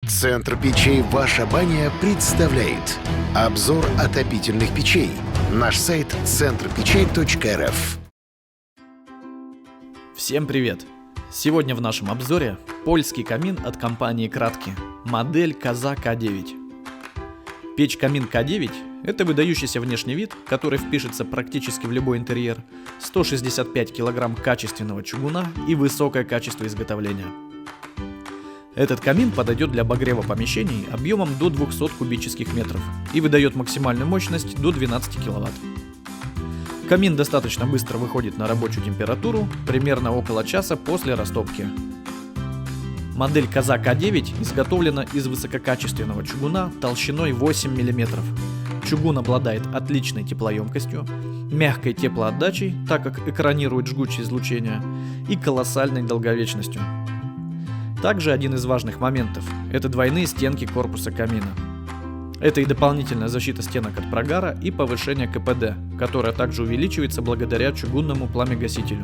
Центр печей «Ваша баня» представляет обзор отопительных печей. Наш сайт centrpечей.рф. Всем привет! Сегодня в нашем обзоре польский камин от компании Kratky, модель Koza K9. Печь-камин K9 – это выдающийся внешний вид, который впишется практически в любой интерьер, 165 кг качественного чугуна и высокое качество изготовления. Этот камин подойдет для обогрева помещений объемом до 200 кубических метров и выдает максимальную мощность до 12 кВт. Камин достаточно быстро выходит на рабочую температуру, примерно около часа после растопки. Модель Koza K9 изготовлена из высококачественного чугуна толщиной 8 мм. Чугун обладает отличной теплоемкостью, мягкой теплоотдачей, так как экранирует жгучее излучение, и колоссальной долговечностью. Также один из важных моментов – это двойные стенки корпуса камина. Это и дополнительная защита стенок от прогара и повышение КПД, которое также увеличивается благодаря чугунному пламегасителю.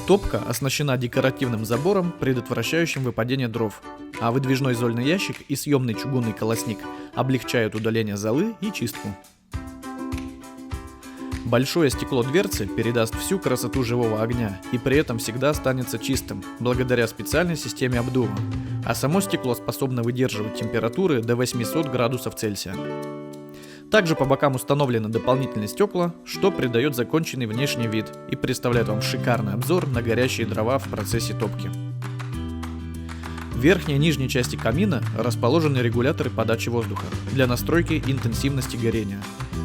Топка оснащена декоративным забором, предотвращающим выпадение дров, а выдвижной зольный ящик и съемный чугунный колосник облегчают удаление золы и чистку. Большое стекло дверцы передаст всю красоту живого огня и при этом всегда останется чистым, благодаря специальной системе обдува, а само стекло способно выдерживать температуры до 800 градусов Цельсия. Также по бокам установлены дополнительные стекла, что придает законченный внешний вид и представляет вам шикарный обзор на горящие дрова в процессе топки. В верхней и нижней части камина расположены регуляторы подачи воздуха для настройки интенсивности горения,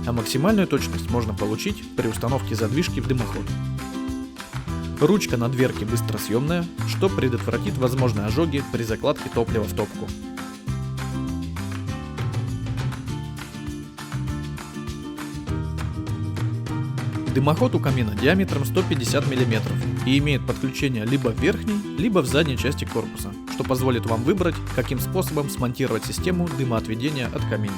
а максимальную точность можно получить при установке задвижки в дымоход. Ручка на дверке быстросъемная, что предотвратит возможные ожоги при закладке топлива в топку. Дымоход у камина диаметром 150 мм и имеет подключение либо в верхней, либо в задней части корпуса, что позволит вам выбрать, каким способом смонтировать систему дымоотведения от камина.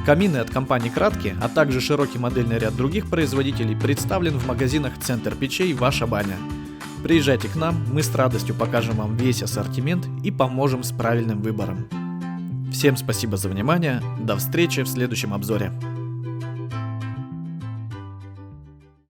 Камины от компании Kratky, а также широкий модельный ряд других производителей представлен в магазинах Центр печей «Ваша баня». Приезжайте к нам, мы с радостью покажем вам весь ассортимент и поможем с правильным выбором. Всем спасибо за внимание, до встречи в следующем обзоре.